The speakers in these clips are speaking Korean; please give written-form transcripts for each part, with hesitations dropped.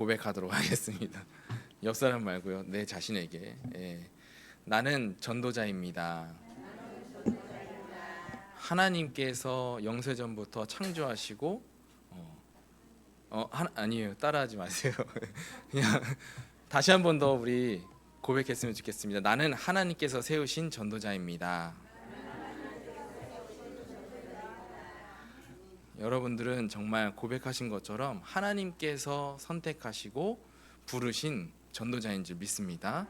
고백하도록 하겠습니다. 옆 사람 말고요. 내 자신에게. 나는 전도자입니다. 하나님께서 영세전부터 창조하시고 아니에요. 따라하지 마세요. 그냥 다시 한 번 더 우리 고백했으면 좋겠습니다. 나는 하나님께서 세우신 전도자입니다. 여러분들은 정말 고백하신 것처럼 하나님께서 선택하시고 부르신 전도자인 줄 믿습니다.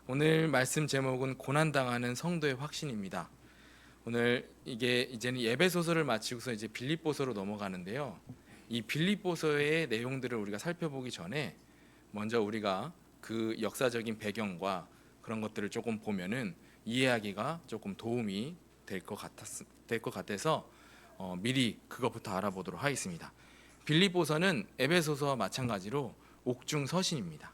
오늘 말씀 제목은 고난당하는 성도의 확신입니다. 오늘 이게 이제는 예배소서를 마치고서 이제 빌립보서로 넘어가는데요. 이 빌립보서의 내용들을 우리가 살펴보기 전에 먼저 우리가 그 역사적인 배경과 그런 것들을 조금 보면은 이해하기가 조금 도움이 될 것 같아서 미리 그것부터 알아보도록 하겠습니다. 빌립보서는 에베소서와 마찬가지로 옥중 서신입니다.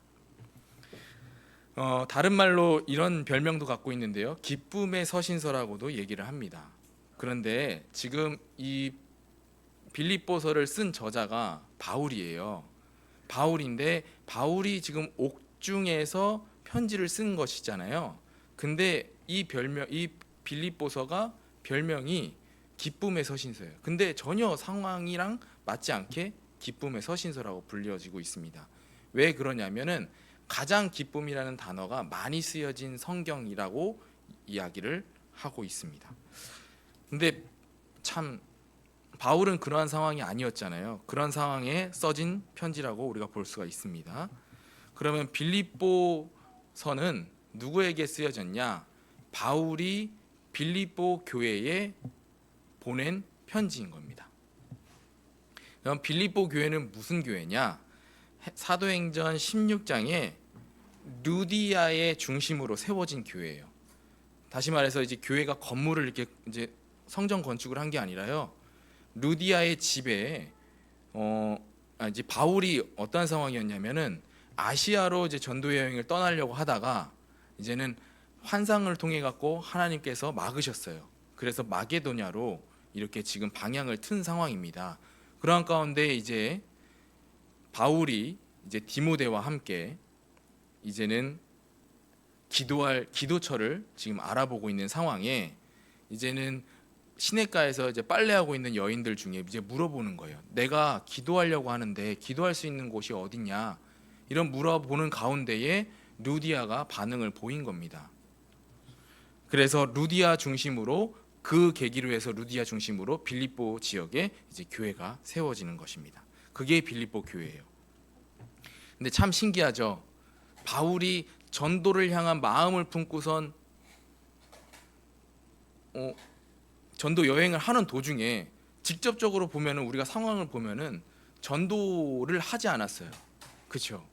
다른 말로 이런 별명도 갖고 있는데요. 기쁨의 서신서라고도 얘기를 합니다. 그런데 지금 이 빌립보서를 쓴 저자가 바울이에요. 바울인데 바울이 지금 옥중에서 편지를 쓴 것이잖아요. 근데 이 빌립보서가 별명이 기쁨의 서신서예요. 근데 전혀 상황이랑 맞지 않게 기쁨의 서신서라고 불려지고 있습니다. 왜 그러냐면은 가장 기쁨이라는 단어가 많이 쓰여진 성경이라고 이야기를 하고 있습니다. 근데 참 바울은 그러한 상황이 아니었잖아요. 그런 상황에 써진 편지라고 우리가 볼 수가 있습니다. 그러면 빌립보서는 누구에게 쓰여졌냐? 바울이 빌립보 교회에 보낸 편지인 겁니다. 그럼 빌립보 교회는 무슨 교회냐? 사도행전 16장에 루디아의 중심으로 세워진 교회예요. 다시 말해서 이제 교회가 건물을 이렇게 이제 성전 건축을 한 게 아니라요. 루디아의 집에 이제 바울이 어떤 상황이었냐면은 아시아로 이제 전도 여행을 떠나려고 하다가 이제는 환상을 통해 갖고 하나님께서 막으셨어요. 그래서 마게도냐로 이렇게 지금 방향을 튼 상황입니다. 그러한 가운데 이제 바울이 이제 디모데와 함께 이제는 기도할 기도처를 지금 알아보고 있는 상황에 이제는 시냇가에서 이제 빨래하고 있는 여인들 중에 이제 물어보는 거예요. 내가 기도하려고 하는데 기도할 수 있는 곳이 어디냐? 이런 물어보는 가운데에 루디아가 반응을 보인 겁니다. 그래서 루디아 중심으로 그 계기로 해서 루디아 중심으로 빌립보 지역에 이제 교회가 세워지는 것입니다. 그게 빌립보 교회예요. 근데 참 신기하죠. 바울이 전도를 향한 마음을 품고선 전도 여행을 하는 도중에 직접적으로 보면은 우리가 상황을 보면은 전도를 하지 않았어요. 그렇죠?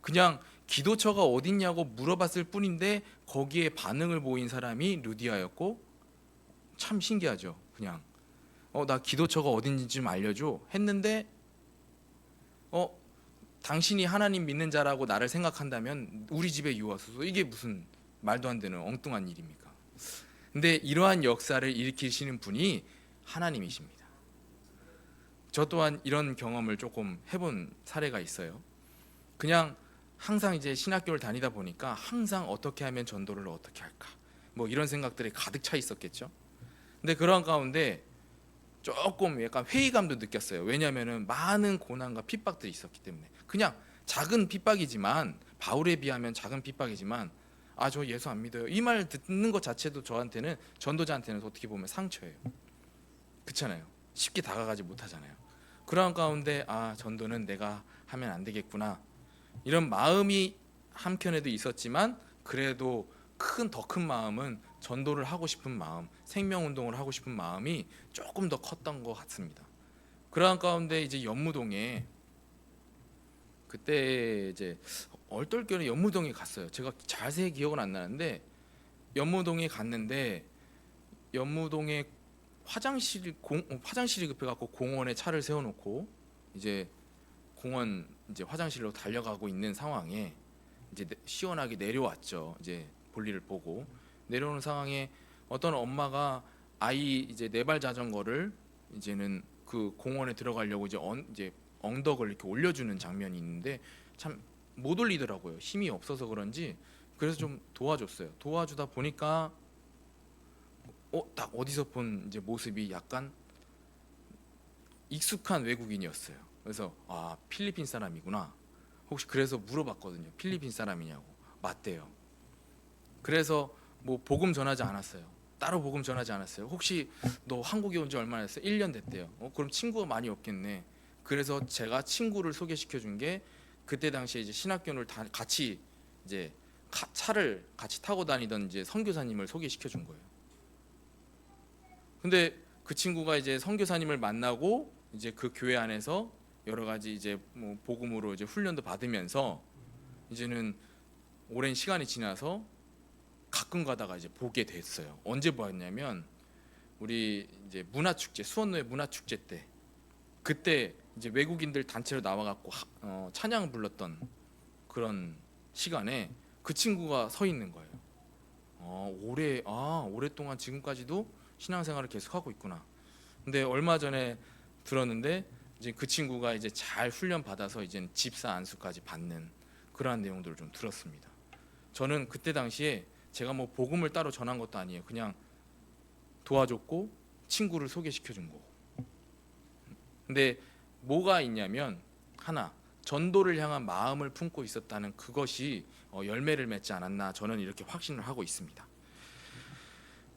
그냥 기도처가 어딨냐고 물어봤을 뿐인데 거기에 반응을 보인 사람이 루디아였고 참 신기하죠. 그냥 나 기도처가 어딘지 좀 알려줘 했는데 당신이 하나님 믿는 자라고 나를 생각한다면 우리 집에 유하소서. 이게 무슨 말도 안 되는 엉뚱한 일입니까? 근데 이러한 역사를 일으키시는 분이 하나님이십니다. 저 또한 이런 경험을 조금 해본 사례가 있어요. 그냥 항상 이제 신학교를 다니다 보니까 항상 어떻게 하면 전도를 어떻게 할까 뭐 이런 생각들이 가득 차 있었겠죠. 근데 그런 가운데 조금 약간 회의감도 느꼈어요. 왜냐하면은 많은 고난과 핍박들이 있었기 때문에. 그냥 작은 핍박이지만 바울에 비하면 작은 핍박이지만 저 예수 안 믿어요. 이 말 듣는 것 자체도 저한테는 전도자한테는 어떻게 보면 상처예요. 그렇잖아요. 쉽게 다가가지 못하잖아요. 그런 가운데 전도는 내가 하면 안 되겠구나. 이런 마음이 한켠에도 있었지만 그래도 더 큰 마음은 전도를 하고 싶은 마음, 생명운동을 하고 싶은 마음이 조금 더 컸던 것 같습니다. 그러한 가운데 이제 연무동에 그때 이제 얼떨결에 연무동에 갔어요. 제가 자세히 기억은 안 나는데 연무동에 갔는데 연무동에 화장실이 급해갖고 공원에 차를 세워놓고 이제 공원 이제 화장실로 달려가고 있는 상황에 이제 시원하게 내려왔죠. 이제 볼일을 보고 내려오는 상황에 어떤 엄마가 아이 이제 네발 자전거를 이제는 그 공원에 들어가려고 이제 엉덕을 이렇게 올려주는 장면이 있는데 참 못 올리더라고요. 힘이 없어서 그런지. 그래서 좀 도와줬어요. 도와주다 보니까 딱 어디서 본 이제 모습이 약간 익숙한 외국인이었어요. 그래서 필리핀 사람이구나. 혹시 그래서 물어봤거든요. 필리핀 사람이냐고. 맞대요. 그래서 뭐 복음 전하지 않았어요. 따로 복음 전하지 않았어요. 혹시 너 한국에 온 지 얼마나 됐어요? 1년 됐대요. 그럼 친구가 많이 없겠네. 그래서 제가 친구를 소개시켜 준 게 그때 당시에 이제 신학교를 같이 이제 차를 같이 타고 다니던 이제 선교사님을 소개시켜 준 거예요. 근데 그 친구가 이제 선교사님을 만나고 이제 그 교회 안에서 여러 가지 이제 뭐 복음으로 이제 훈련도 받으면서 이제는 오랜 시간이 지나서 가끔 가다가 이제 보게 됐어요. 언제 보았냐면 우리 이제 문화축제, 수원로의 문화축제 때, 그때 이제 외국인들 단체로 나와갖고 찬양 불렀던 그런 시간에 그 친구가 서 있는 거예요. 오랫동안 지금까지도 신앙생활을 계속 하고 있구나. 근데 얼마 전에 들었는데 이제 그 친구가 이제 잘 훈련 받아서 이제 집사 안수까지 받는 그러한 내용들을 좀 들었습니다. 저는 그때 당시에 제가 뭐 복음을 따로 전한 것도 아니에요. 그냥 도와줬고 친구를 소개시켜 준 거고. 근데 뭐가 있냐면 하나, 전도를 향한 마음을 품고 있었다는 그것이 열매를 맺지 않았나, 저는 이렇게 확신을 하고 있습니다.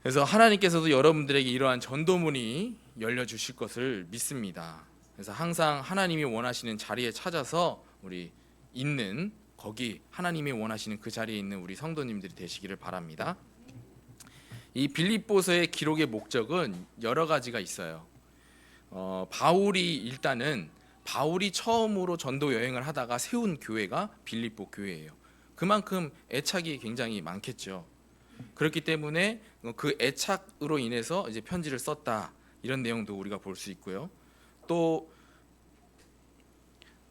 그래서 하나님께서도 여러분들에게 이러한 전도문이 열려 주실 것을 믿습니다. 그래서 항상 하나님이 원하시는 자리에 찾아서 우리 있는 거기 하나님이 원하시는 그 자리에 있는 우리 성도님들이 되시기를 바랍니다. 이 빌립보서의 기록의 목적은 여러 가지가 있어요. 바울이 처음으로 전도 여행을 하다가 세운 교회가 빌립보 교회예요. 그만큼 애착이 굉장히 많겠죠. 그렇기 때문에 그 애착으로 인해서 이제 편지를 썼다, 이런 내용도 우리가 볼 수 있고요. 또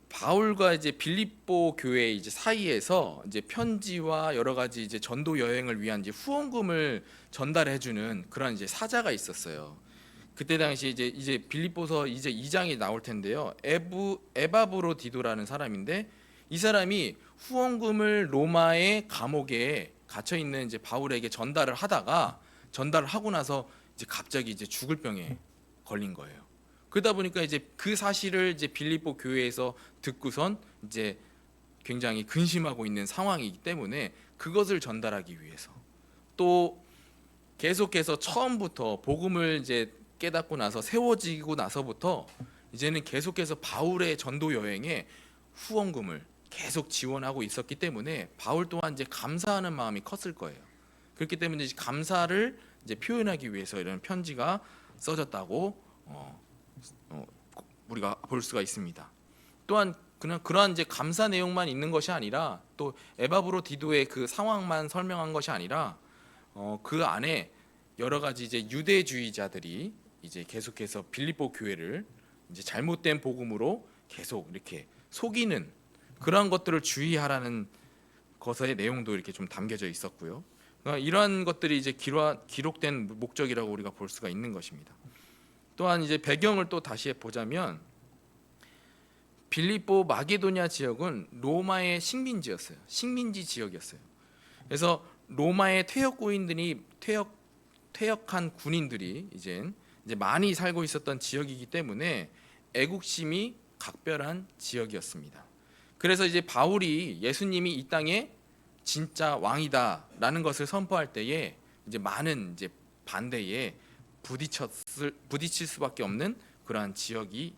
바울과 이제 빌립보 교회 이제 사이에서 이제 편지와 여러 가지 이제 전도 여행을 위한 이제 후원금을 전달해주는 그런 이제 사자가 있었어요. 그때 당시 이제 빌립보서 이제 2장이 나올 텐데요. 에바브로디도라는 사람인데, 이 사람이 후원금을 로마의 감옥에 갇혀 있는 이제 바울에게 전달을 하고 나서 이제 갑자기 이제 죽을 병에 걸린 거예요. 그러다 보니까 이제 그 사실을 이제 빌립보 교회에서 듣고선 이제 굉장히 근심하고 있는 상황이기 때문에 그것을 전달하기 위해서, 또 계속해서 처음부터 복음을 이제 깨닫고 나서 세워지고 나서부터 이제는 계속해서 바울의 전도 여행에 후원금을 계속 지원하고 있었기 때문에 바울 또한 이제 감사하는 마음이 컸을 거예요. 그렇기 때문에 이제 감사를 이제 표현하기 위해서 이런 편지가 써졌다고 우리가 볼 수가 있습니다. 또한 그냥 그러한 이제 감사 내용만 있는 것이 아니라, 또 에바브로디도의 그 상황만 설명한 것이 아니라 그 안에 여러 가지 이제 유대주의자들이 이제 계속해서 빌립보 교회를 이제 잘못된 복음으로 계속 이렇게 속이는 그러한 것들을 주의하라는 것의 내용도 이렇게 좀 담겨져 있었고요. 그러니까 이러한 것들이 이제 기록된 목적이라고 우리가 볼 수가 있는 것입니다. 또한 이제 배경을 또 다시 보자면 빌립보 마게도냐 지역은 로마의 식민지였어요. 식민지 지역이었어요. 그래서 로마의 퇴역한 군인들이 이제 많이 살고 있었던 지역이기 때문에 애국심이 각별한 지역이었습니다. 그래서 이제 바울이 예수님이 이 땅에 진짜 왕이다라는 것을 선포할 때에 이제 많은 이제 반대에 부딪힐 수밖에 없는 그러한 지역이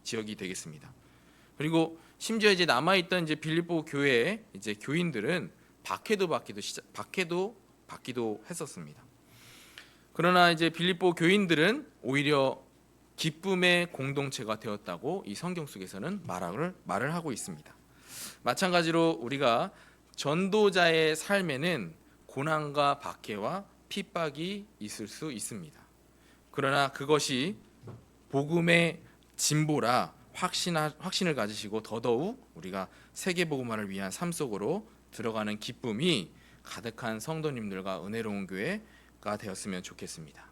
되겠습니다. 그리고 심지어 이제 남아 있던 이제 빌립보 교회의 이제 교인들은 박해도 받기도 했었습니다. 그러나 이제 빌립보 교인들은 오히려 기쁨의 공동체가 되었다고 이 성경 속에서는 말을 하고 있습니다. 마찬가지로 우리가 전도자의 삶에는 고난과 박해와 핍박이 있을 수 있습니다. 그러나 그것이 복음의 진보라 확신을 가지시고 더더욱 우리가 세계복음화를 위한 삶 속으로 들어가는 기쁨이 가득한 성도님들과 은혜로운 교회가 되었으면 좋겠습니다.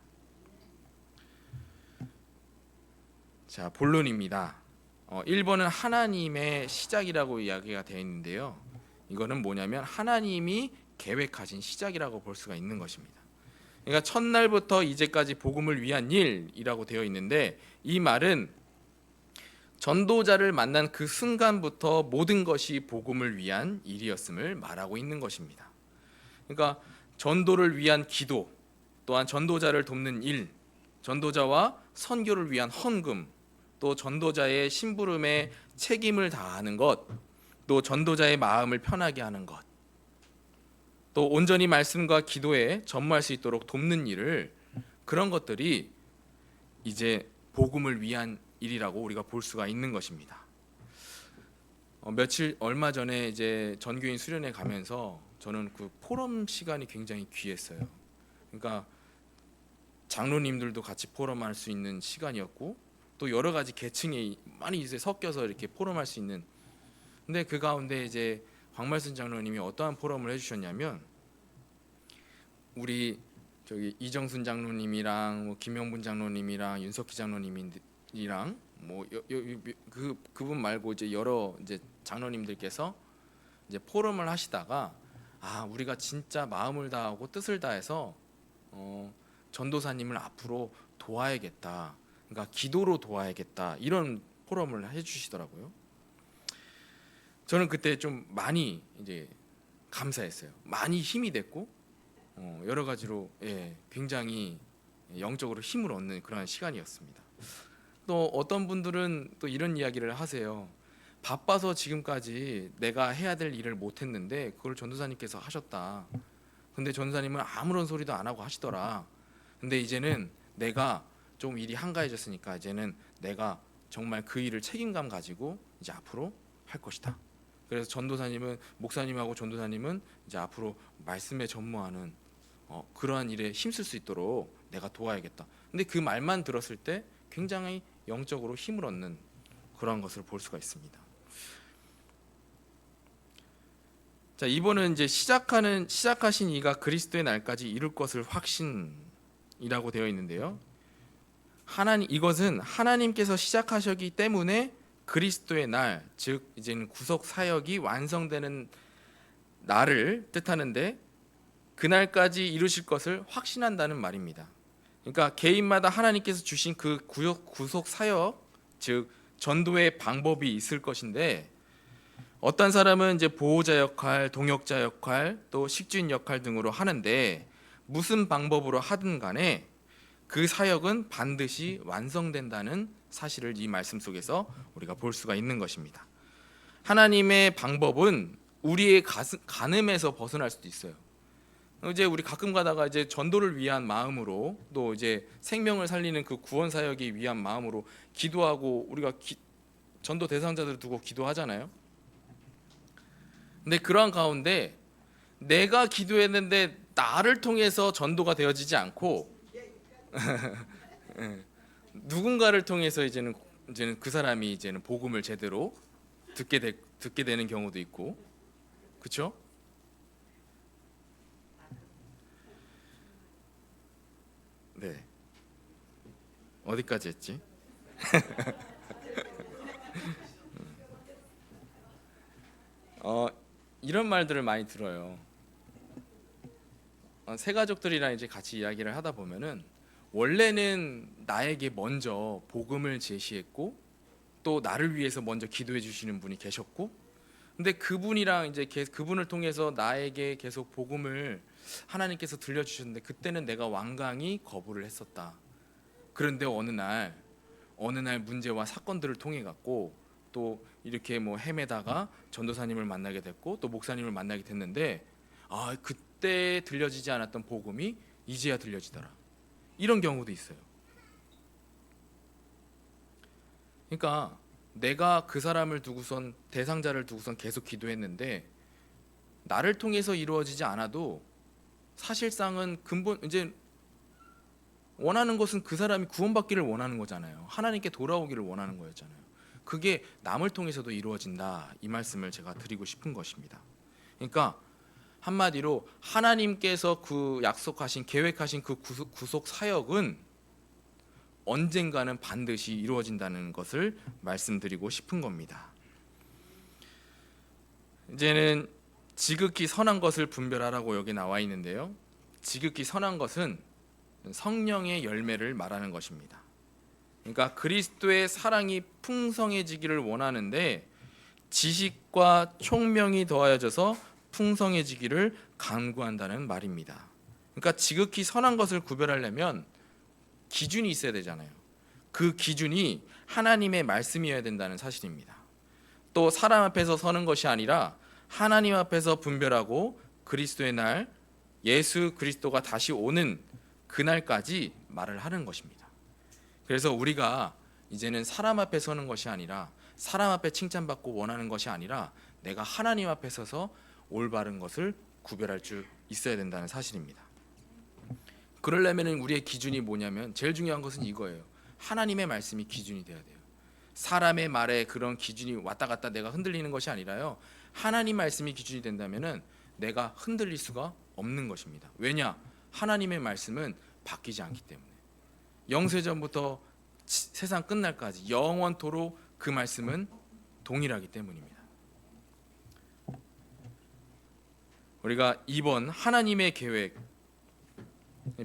자, 본론입니다. 1번은 하나님의 시작이라고 이야기가 되어 있는데요. 이거는 뭐냐면 하나님이 계획하신 시작이라고 볼 수가 있는 것입니다. 그러니까 첫날부터 이제까지 복음을 위한 일이라고 되어 있는데, 이 말은 전도자를 만난 그 순간부터 모든 것이 복음을 위한 일이었음을 말하고 있는 것입니다. 그러니까 전도를 위한 기도, 또한 전도자를 돕는 일, 전도자와 선교를 위한 헌금, 또 전도자의 심부름에 책임을 다하는 것, 또 전도자의 마음을 편하게 하는 것, 또 온전히 말씀과 기도에 전무할 수 있도록 돕는 일을, 그런 것들이 이제 복음을 위한 일이라고 우리가 볼 수가 있는 것입니다. 얼마 전에 이제 전교인 수련회 가면서 저는 그 포럼 시간이 굉장히 귀했어요. 그러니까 장로님들도 같이 포럼할 수 있는 시간이었고, 또 여러 가지 계층이 많이 이제 섞여서 이렇게 포럼할 수 있는. 근데 그 가운데 이제黄말순 장로님이 어떠한 포럼을 해주셨냐면, 우리 저기 이정순 장로님이랑 뭐 김영분 장로님이랑 윤석희 장로님이랑 뭐 그분 말고 이제 여러 이제 장로님들께서 이제 포럼을 하시다가, 우리가 진짜 마음을 다하고 뜻을 다해서 전도사님을 앞으로 도와야겠다. 그러니까 기도로 도와야겠다. 이런 포럼을 해주시더라고요. 저는 그때 좀 많이 이제 감사했어요. 많이 힘이 됐고, 여러 가지로 굉장히 영적으로 힘을 얻는 그런 시간이었습니다. 또 어떤 분들은 또 이런 이야기를 하세요. 바빠서 지금까지 내가 해야 될 일을 못했는데 그걸 전도사님께서 하셨다. 근데 전도사님은 아무런 소리도 안 하고 하시더라. 근데 이제는 내가 좀 일이 한가해졌으니까 이제는 내가 정말 그 일을 책임감 가지고 이제 앞으로 할 것이다. 그래서 전도사님은, 목사님하고 전도사님은 이제 앞으로 말씀에 전무하는 그러한 일에 힘쓸 수 있도록 내가 도와야겠다. 근데 그 말만 들었을 때 굉장히 영적으로 힘을 얻는 그런 것을 볼 수가 있습니다. 자, 이번은 이제 시작하신 이가 그리스도의 날까지 이룰 것을 확신이라고 되어 있는데요. 이것은 하나님께서 시작하셨기 때문에 그리스도의 날, 즉 이제는 구속 사역이 완성되는 날을 뜻하는데, 그날까지 이루실 것을 확신한다는 말입니다. 그러니까 개인마다 하나님께서 주신 그 구속 사역, 즉 전도의 방법이 있을 것인데, 어떤 사람은 이제 보호자 역할, 동역자 역할, 또 식주인 역할 등으로 하는데, 무슨 방법으로 하든 간에 그 사역은 반드시 완성된다는 사실을 이 말씀 속에서 우리가 볼 수가 있는 것입니다. 하나님의 방법은 우리의 간음에서 벗어날 수도 있어요. 이제 우리 가끔 가다가 이제 전도를 위한 마음으로, 또 이제 생명을 살리는 그 구원 사역이 위한 마음으로 기도하고, 우리가 전도 대상자들을 두고 기도하잖아요. 근데 그러한 가운데 내가 기도했는데 나를 통해서 전도가 되어지지 않고 누군가를 통해서 이제는 그 사람이 이제는 복음을 제대로 듣게 되는 경우도 있고, 그렇죠? 네. 어디까지 했지? 이런 말들을 많이 들어요. 새 가족들이랑 이제 같이 이야기를 하다 보면은, 원래는 나에게 먼저 복음을 제시했고, 또 나를 위해서 먼저 기도해 주시는 분이 계셨고, 근데 그분이랑 이제 그분을 통해서 나에게 계속 복음을 하나님께서 들려주셨는데, 그때는 내가 완강히 거부를 했었다. 그런데 어느 날 문제와 사건들을 통해 갖고 또 이렇게 뭐 헤매다가 전도사님을 만나게 됐고, 또 목사님을 만나게 됐는데, 그때 들려지지 않았던 복음이 이제야 들려지더라. 이런 경우도 있어요. 그러니까 내가 그 사람을 두고선, 대상자를 두고선 계속 기도했는데 나를 통해서 이루어지지 않아도 사실상은 근본 이제 원하는 것은 그 사람이 구원받기를 원하는 거잖아요. 하나님께 돌아오기를 원하는 거였잖아요. 그게 남을 통해서도 이루어진다, 이 말씀을 제가 드리고 싶은 것입니다. 그러니까 한마디로 하나님께서 그 약속하신, 계획하신 그 구속 사역은 언젠가는 반드시 이루어진다는 것을 말씀드리고 싶은 겁니다. 이제는 지극히 선한 것을 분별하라고 여기 나와 있는데요. 지극히 선한 것은 성령의 열매를 말하는 것입니다. 그러니까 그리스도의 사랑이 풍성해지기를 원하는데 지식과 총명이 더하여져서 풍성해지기를 간구한다는 말입니다. 그러니까 지극히 선한 것을 구별하려면 기준이 있어야 되잖아요. 그 기준이 하나님의 말씀이어야 된다는 사실입니다. 또 사람 앞에서 서는 것이 아니라 하나님 앞에서 분별하고 그리스도의 날, 예수 그리스도가 다시 오는 그날까지 말을 하는 것입니다. 그래서 우리가 이제는 사람 앞에 서는 것이 아니라, 사람 앞에 칭찬받고 원하는 것이 아니라 내가 하나님 앞에 서서 올바른 것을 구별할 줄 있어야 된다는 사실입니다. 그러려면 우리의 기준이 뭐냐면 제일 중요한 것은 이거예요. 하나님의 말씀이 기준이 돼야 돼요. 사람의 말에 그런 기준이 왔다 갔다 내가 흔들리는 것이 아니라요, 하나님 말씀이 기준이 된다면 내가 흔들릴 수가 없는 것입니다. 왜냐? 하나님의 말씀은 바뀌지 않기 때문에. 영세전부터 세상 끝날까지 영원토록 그 말씀은 동일하기 때문입니다. 우리가 이번 하나님의 계획,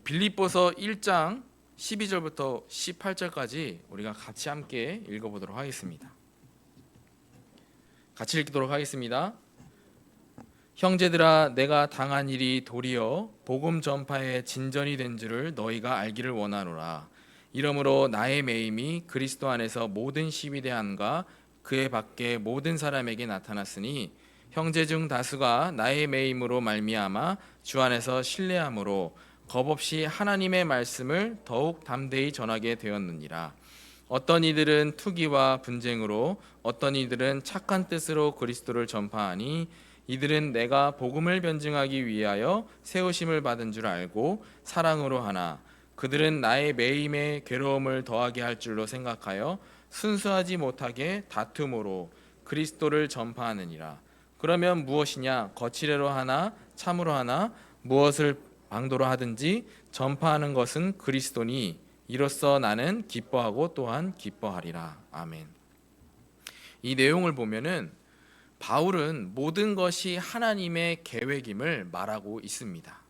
빌립보서 1장 12절부터 18절까지 우리가 같이 함께 읽어보도록 하겠습니다. 같이 읽도록 하겠습니다. 형제들아, 내가 당한 일이 도리어 복음 전파의 진전이 된 줄을 너희가 알기를 원하노라. 이러므로 나의 매임이 그리스도 안에서 모든 시위대함과 그의 밖에 모든 사람에게 나타났으니 형제 중 다수가 나의 매임으로 말미암아 주 안에서 신뢰함으로 겁없이 하나님의 말씀을 더욱 담대히 전하게 되었느니라. 어떤 이들은 투기와 분쟁으로, 어떤 이들은 착한 뜻으로 그리스도를 전파하니 이들은 내가 복음을 변증하기 위하여 세우심을 받은 줄 알고 사랑으로 하나 그들은 나의 매임에 괴로움을 더하게 할 줄로 생각하여 순수하지 못하게 다툼으로 그리스도를 전파하느니라. 그러면 무엇이냐? 거칠애로 하나 참으로 하나 무엇을 방도로 하든지 전파하는 것은 그리스도니 이로써 나는 기뻐하고 또한 기뻐하리라. 아멘. 이 내용을 보면은 바울은 모든 것이 하나님의 계획임을 말하고 있습니다.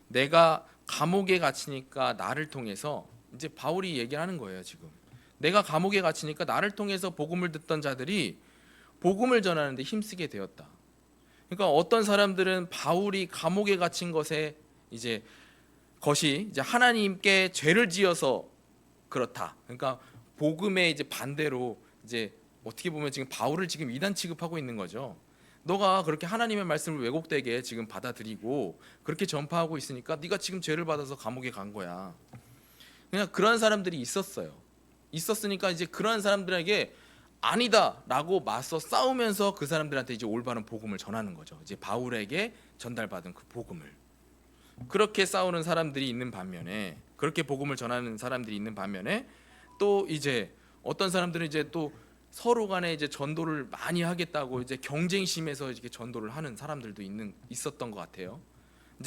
내가 감옥에 갇히니까 나를 통해서, 이제 바울이 얘기하는 거예요. 지금 내가 감옥에 갇히니까 나를 통해서 복음을 듣던 자들이 복음을 전하는데 힘쓰게 되었다. 그러니까 어떤 사람들은 바울이 감옥에 갇힌 것에 것이 하나님께 죄를 지어서 그렇다. 그러니까 복음의 반대로 어떻게 보면 지금 바울을 지금 이단 취급하고 있는 거죠. 너가 그렇게 하나님의 말씀을 왜곡되게 지금 받아들이고 그렇게 전파하고 있으니까 네가 지금 죄를 받아서 감옥에 간 거야. 그냥 그런 사람들이 있었어요. 있었으니까 그런 사람들에게 아니다라고 맞서 싸우면서 그 사람들한테 올바른 복음을 전하는 거죠. 바울에게 전달받은 그 복음을. 그렇게 싸우는 사람들이 있는 반면에, 그렇게 복음을 전하는 사람들이 있는 반면에 또 어떤 사람들은 또 서로 간에 전도를 많이 하겠다고 경쟁심에서 이렇게 전도를 하는 사람들도 있었던 것 같아요.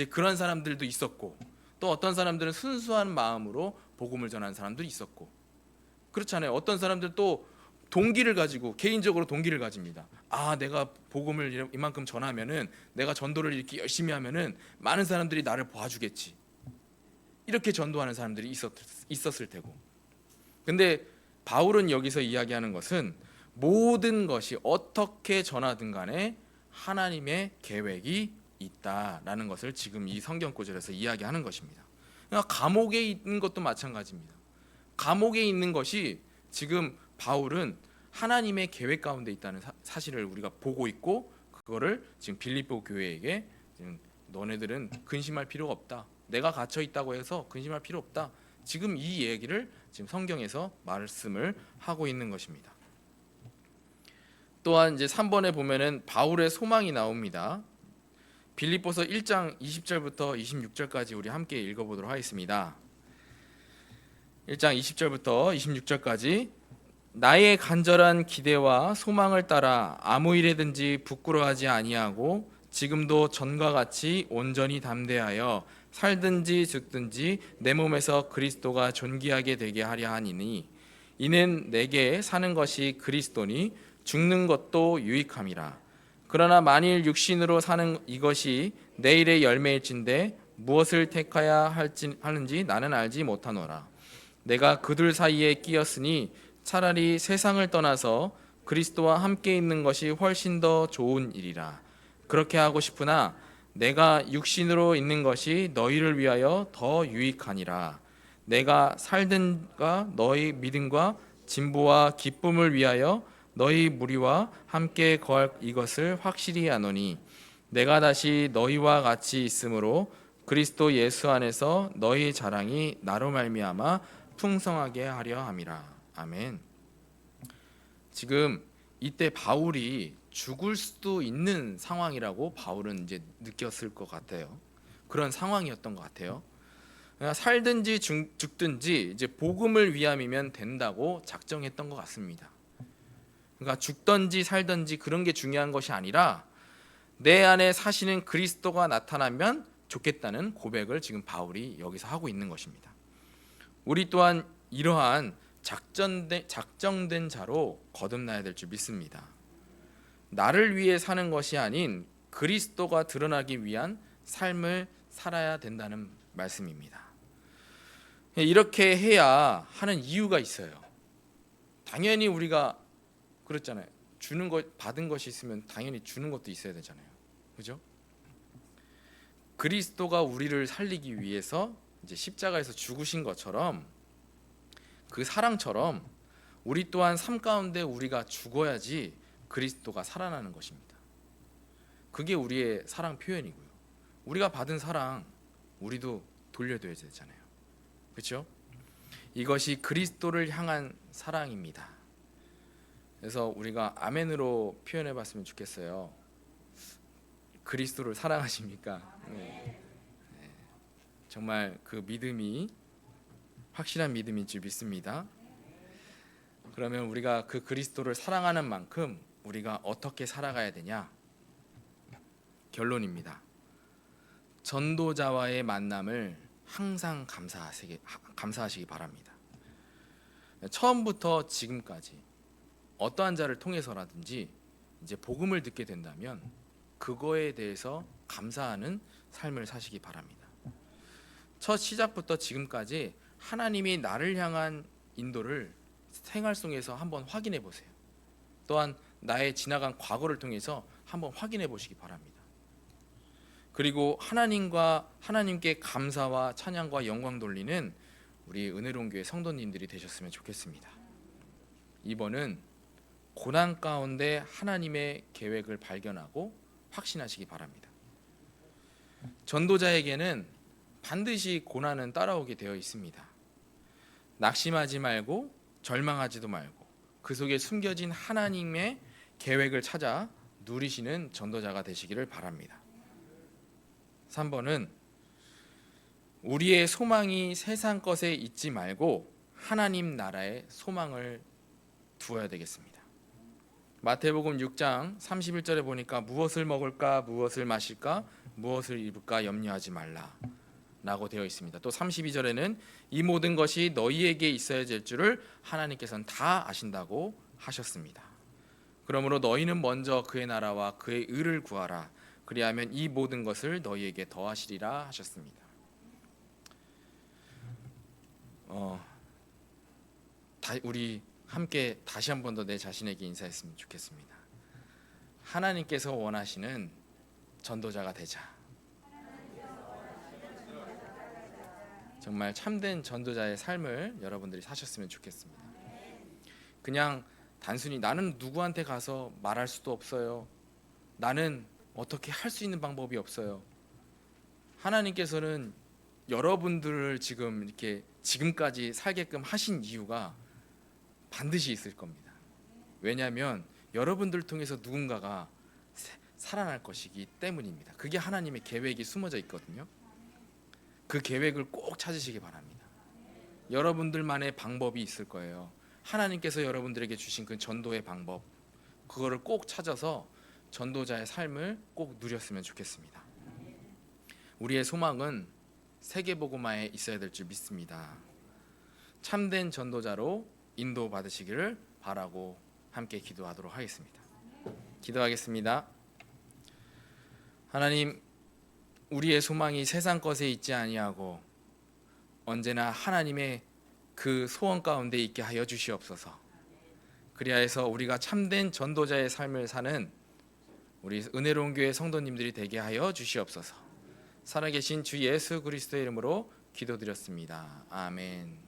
그런 사람들도 있었고, 또 어떤 사람들은 순수한 마음으로 복음을 전하는 사람도 있었고, 그렇잖아요. 어떤 사람들 또 동기를 가지고, 개인적으로 동기를 가집니다. 내가 복음을 이만큼 전하면은, 내가 전도를 이렇게 열심히 하면은 많은 사람들이 나를 봐주겠지. 이렇게 전도하는 사람들이 있었을 테고. 근데 바울은 여기서 이야기하는 것은 모든 것이 어떻게 전하든 간에 하나님의 계획이 있다라는 것을 지금 이 성경 구절에서 이야기하는 것입니다. 그러니까 감옥에 있는 것도 마찬가지입니다. 감옥에 있는 것이 지금 바울은 하나님의 계획 가운데 있다는 사실을 우리가 보고 있고, 그거를 지금 빌립보 교회에게 지금 너네들은 근심할 필요가 없다. 내가 갇혀 있다고 해서 근심할 필요 없다. 지금 이 얘기를 지금 성경에서 말씀을 하고 있는 것입니다. 또한 3번에 보면은 바울의 소망이 나옵니다. 빌립보서 1장 20절부터 26절까지 우리 함께 읽어보도록 하겠습니다. 1장 20절부터 26절까지 나의 간절한 기대와 소망을 따라 아무 일에든지 부끄러워하지 아니하고 지금도 전과 같이 온전히 담대하여 살든지 죽든지 내 몸에서 그리스도가 존귀하게 되게 하려 하니니 이는 내게 사는 것이 그리스도니 죽는 것도 유익함이라. 그러나 만일 육신으로 사는 이것이 내일의 열매일진데 무엇을 택하야 하는지 나는 알지 못하노라. 내가 그들 사이에 끼었으니 차라리 세상을 떠나서 그리스도와 함께 있는 것이 훨씬 더 좋은 일이라. 그렇게 하고 싶으나 내가 육신으로 있는 것이 너희를 위하여 더 유익하니라. 내가 살든가 너희 믿음과 진보와 기쁨을 위하여 너희 무리와 함께 거할 이것을 확실히 아노니 내가 다시 너희와 같이 있으므로 그리스도 예수 안에서 너희 자랑이 나로 말미암아 풍성하게 하려 함이라. 아멘. 지금 이때 바울이 죽을 수도 있는 상황이라고 바울은 이제 느꼈을 것 같아요. 그런 상황이었던 것 같아요. 그러니까 살든지 죽든지 이제 복음을 위함이면 된다고 작정했던 것 같습니다. 그러니까 죽든지 살든지 그런 게 중요한 것이 아니라 내 안에 사시는 그리스도가 나타나면 좋겠다는 고백을 지금 바울이 여기서 하고 있는 것입니다. 우리 또한 이러한 작정된 자로 거듭나야 될 줄 믿습니다. 나를 위해 사는 것이 아닌 그리스도가 드러나기 위한 삶을 살아야 된다는 말씀입니다. 이렇게 해야 하는 이유가 있어요. 당연히 우리가 그렇잖아요. 주는 것, 받은 것이 있으면 당연히 주는 것도 있어야 되잖아요. 그죠? 그리스도가 우리를 살리기 위해서 이제 십자가에서 죽으신 것처럼 그 사랑처럼 우리 또한 삶 가운데 우리가 죽어야지 그리스도가 살아나는 것입니다. 그게 우리의 사랑 표현이고요. 우리가 받은 사랑 우리도 돌려줘야 되잖아요. 그렇죠? 이것이 그리스도를 향한 사랑입니다. 그래서 우리가 아멘으로 표현해 봤으면 좋겠어요. 그리스도를 사랑하십니까? 네. 정말 그 믿음이 확실한 믿음인 줄 믿습니다. 그러면 우리가 그 그리스도를 사랑하는 만큼 우리가 어떻게 살아가야 되냐? 결론입니다. 전도자와의 만남을 항상 감사하시기 바랍니다. 처음부터 지금까지 어떠한 자를 통해서라든지 이제 복음을 듣게 된다면 그거에 대해서 감사하는 삶을 사시기 바랍니다. 첫 시작부터 지금까지 하나님이 나를 향한 인도를 생활 속에서 한번 확인해 보세요. 또한 나의 지나간 과거를 통해서 한번 확인해 보시기 바랍니다. 그리고 하나님께 감사와 찬양과 영광 돌리는 우리 은혜로운 교회 성도님들이 되셨으면 좋겠습니다. 이번은 고난 가운데 하나님의 계획을 발견하고 확신하시기 바랍니다. 전도자에게는 반드시 고난은 따라오게 되어 있습니다. 낙심하지 말고 절망하지도 말고 그 속에 숨겨진 하나님의 계획을 찾아 누리시는 전도자가 되시기를 바랍니다. 3번은 우리의 소망이 세상 것에 있지 말고 하나님 나라에 소망을 두어야 되겠습니다. 마태복음 6장 31절에 보니까 무엇을 먹을까 무엇을 마실까 무엇을 입을까 염려하지 말라 라고 되어 있습니다. 또 32절에는 이 모든 것이 너희에게 있어야 될 줄을 하나님께서는 다 아신다고 하셨습니다. 그러므로 너희는 먼저 그의 나라와 그의 의를 구하라. 그리하면 이 모든 것을 너희에게 더하시리라 하셨습니다. 우리 함께 다시 한 번 더 내 자신에게 인사했으면 좋겠습니다. 하나님께서 원하시는 전도자가 되자. 정말 참된 전도자의 삶을 여러분들이 사셨으면 좋겠습니다. 그냥 단순히 나는 누구한테 가서 말할 수도 없어요. 나는 어떻게 할 수 있는 방법이 없어요. 하나님께서는 여러분들을 지금 이렇게 지금까지 살게끔 하신 이유가 반드시 있을 겁니다. 왜냐하면 여러분들 통해서 누군가가 살아날 것이기 때문입니다. 그게 하나님의 계획이 숨어져 있거든요. 그 계획을 꼭 찾으시기 바랍니다. 여러분들만의 방법이 있을 거예요. 하나님께서 여러분들에게 주신 그 전도의 방법, 그거를 꼭 찾아서 전도자의 삶을 꼭 누렸으면 좋겠습니다. 우리의 소망은 세계복음화에 있어야 될 줄 믿습니다. 참된 전도자로 인도받으시기를 바라고 함께 기도하도록 하겠습니다. 기도하겠습니다. 하나님, 우리의 소망이 세상 것에 있지 아니하고 언제나 하나님의 그 소원 가운데 있게 하여 주시옵소서. 그리하여서 우리가 참된 전도자의 삶을 사는 우리 은혜로운 교회 성도님들이 되게 하여 주시옵소서. 살아계신 주 예수 그리스도의 이름으로 기도드렸습니다. 아멘.